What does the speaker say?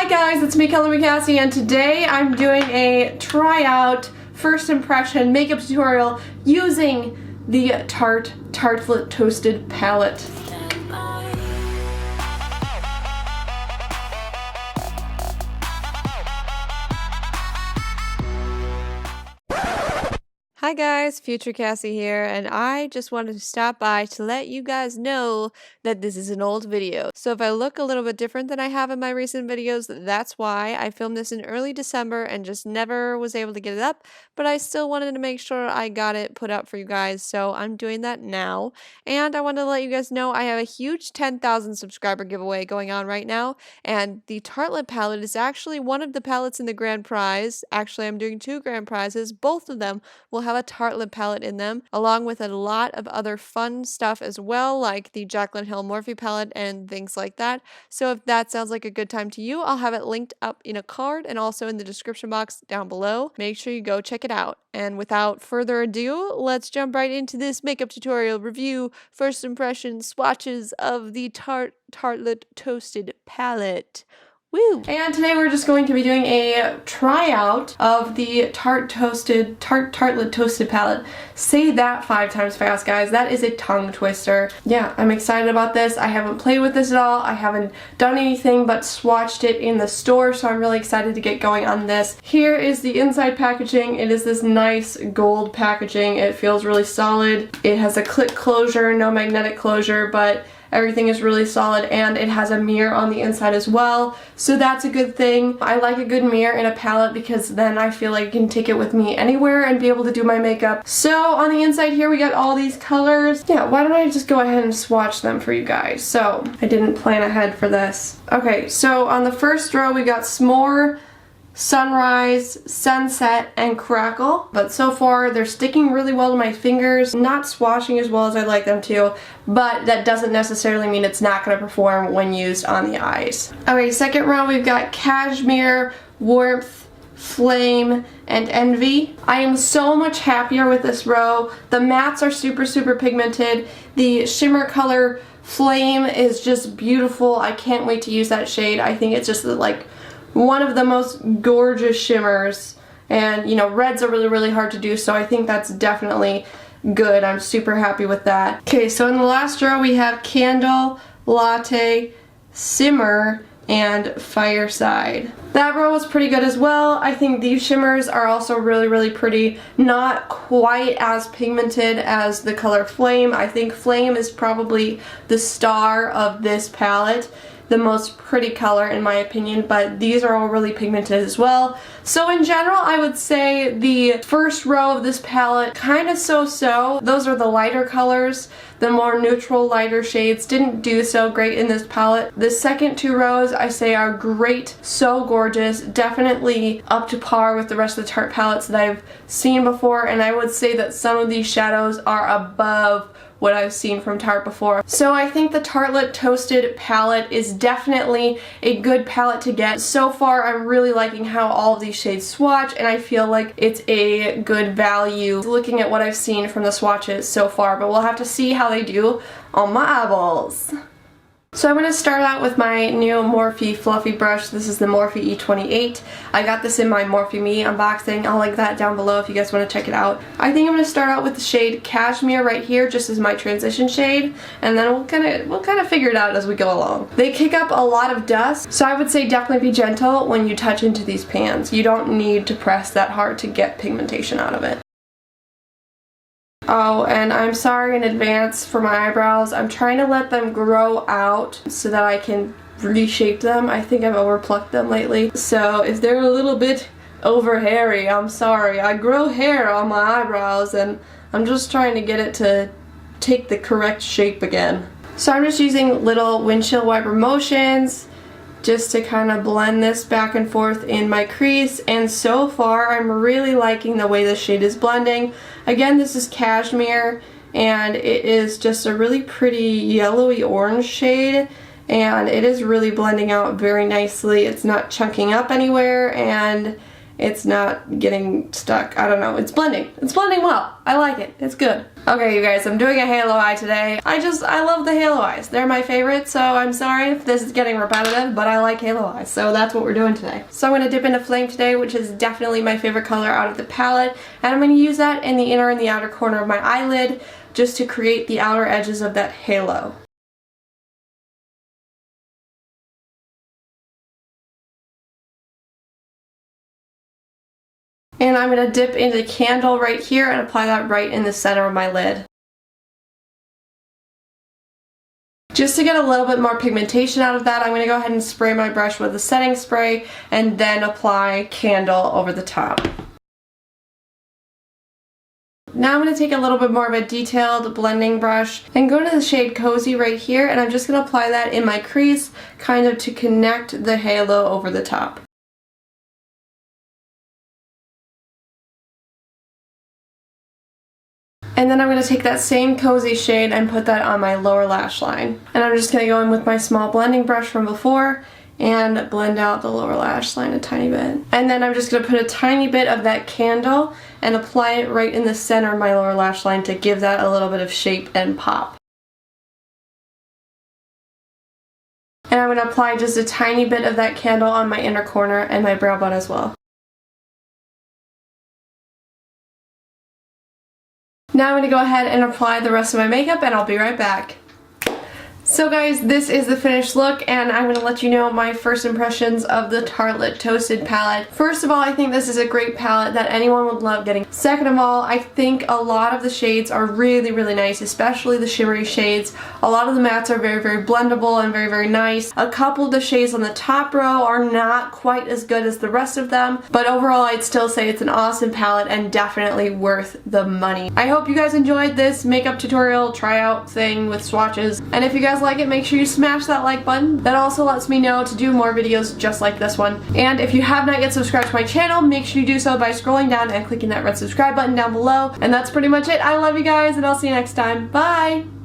Hi guys, it's me, ColorMeCassie, and today I'm doing a tryout first impression makeup tutorial using the Tarte Tartelette Toasted Palette. Hi guys, Future Cassie here, and I just wanted to stop by to let you guys know that this is an old video. So if I look a little bit different than I have in my recent videos, that's why. I filmed this in early December and just never was able to get it up, but I still wanted to make sure I got it put up for you guys, so I'm doing that now. And I wanted to let you guys know I have a huge 10,000 subscriber giveaway going on right now, and the Tartelette palette is actually one of the palettes in the grand prize. Actually, I'm doing two grand prizes. Both of them will have a Tartelette palette in them, along with a lot of other fun stuff as well, like the Jaclyn Hill Morphe palette and things like that. So if that sounds like a good time to you, I'll have it linked up in a card and also in the description box down below. Make sure you go check it out. And without further ado, let's jump right into this makeup tutorial review, first impression swatches of the Tartelette Toasted Palette. Woo. And today we're just going to be doing a tryout of the Tartelette Toasted Palette. Say that 5 times fast, guys. That is a tongue twister. Yeah, I'm excited about this. I haven't played with this at all. I haven't done anything but swatched it in the store, so I'm really excited to get going on this. Here is the inside packaging. It is this nice gold packaging. It feels really solid. It has a click closure, no magnetic closure, but everything is really solid, and it has a mirror on the inside as well, so that's a good thing. I like a good mirror in a palette because then I feel like I can take it with me anywhere and be able to do my makeup. So on the inside here we got all these colors. Yeah, why don't I just go ahead and swatch them for you guys? So I didn't plan ahead for this. Okay, so on the first row we got S'more, Sunrise, Sunset, and Crackle. But so far they're sticking really well to my fingers, not swatching as well as I'd like them to, but that doesn't necessarily mean it's not going to perform when used on the eyes. Okay, second row we've got Cashmere, Warmth, Flame, and Envy. I am so much happier with this row. The mattes are super pigmented. The shimmer color Flame is just beautiful. I can't wait to use that shade. I think it's just like one of the most gorgeous shimmers, and you know, reds are really hard to do, so I think that's definitely good. I'm super happy with that. Okay, so in the last row we have Candle, Latte, Simmer, and Fireside. That row was pretty good as well. I think these shimmers are also really pretty. Not quite as pigmented as the color Flame. I think Flame is probably the star of this palette, the most pretty color in my opinion, but these are all really pigmented as well. So in general, I would say the first row of this palette kind of so-so. Those are the lighter colors. The more neutral, lighter shades didn't do so great in this palette. The second 2 rows I say are great, so gorgeous, definitely up to par with the rest of the Tarte palettes that I've seen before, and I would say that some of these shadows are above what I've seen from Tarte before. So I think the Tartelette Toasted palette is definitely a good palette to get. So far I'm really liking how all of these shades swatch, and I feel like it's a good value looking at what I've seen from the swatches so far, but we'll have to see how they do on my eyeballs. So I'm going to start out with my new Morphe fluffy brush. This is the Morphe E28. I got this in my Morphe Me unboxing. I'll link that down below if you guys want to check it out. I think I'm going to start out with the shade Cashmere right here, just as my transition shade, and then we'll kind of figure it out as we go along. They kick up a lot of dust, so I would say definitely be gentle when you touch into these pans. You don't need to press that hard to get pigmentation out of it. Oh, and I'm sorry in advance for my eyebrows. I'm trying to let them grow out so that I can reshape them. I think I've overplucked them lately. So if they're a little bit over hairy, I'm sorry. I grow hair on my eyebrows and I'm just trying to get it to take the correct shape again. So I'm just using little windshield wiper motions just to kind of blend this back and forth in my crease, and so far I'm really liking the way this shade is blending. Again, this is Cashmere, and it is just a really pretty yellowy orange shade, and it is really blending out very nicely. It's not chunking up anywhere, and it's not getting stuck. I don't know. It's blending. It's blending well. I like it. It's good. Okay, you guys, I'm doing a halo eye today. I love the halo eyes. They're my favorite, so I'm sorry if this is getting repetitive, but I like halo eyes, so that's what we're doing today. So I'm going to dip into Flame today, which is definitely my favorite color out of the palette, and I'm going to use that in the inner and the outer corner of my eyelid just to create the outer edges of that halo. And I'm going to dip into the candle right here and apply that right in the center of my lid. Just to get a little bit more pigmentation out of that, I'm going to go ahead and spray my brush with a setting spray and then apply candle over the top. Now I'm going to take a little bit more of a detailed blending brush and go to the shade Cozy right here, and I'm just going to apply that in my crease, kind of to connect the halo over the top. And then I'm going to take that same Cozy shade and put that on my lower lash line. And I'm just going to go in with my small blending brush from before and blend out the lower lash line a tiny bit. And then I'm just going to put a tiny bit of that candle and apply it right in the center of my lower lash line to give that a little bit of shape and pop. And I'm going to apply just a tiny bit of that candle on my inner corner and my brow bone as well. Now I'm going to go ahead and apply the rest of my makeup, and I'll be right back. So guys, this is the finished look, and I'm going to let you know my first impressions of the Tartelette Toasted palette. First of all, I think this is a great palette that anyone would love getting. Second of all, I think a lot of the shades are really, really nice, especially the shimmery shades. A lot of the mattes are very, very blendable and very, very nice. A couple of the shades on the top row are not quite as good as the rest of them, but overall I'd still say it's an awesome palette and definitely worth the money. I hope you guys enjoyed this makeup tutorial tryout thing with swatches, and if you guys like it, make sure you smash that like button. That also lets me know to do more videos just like this one. And if you have not yet subscribed to my channel, make sure you do so by scrolling down and clicking that red subscribe button down below. And that's pretty much it. I love you guys, and I'll see you next time. Bye!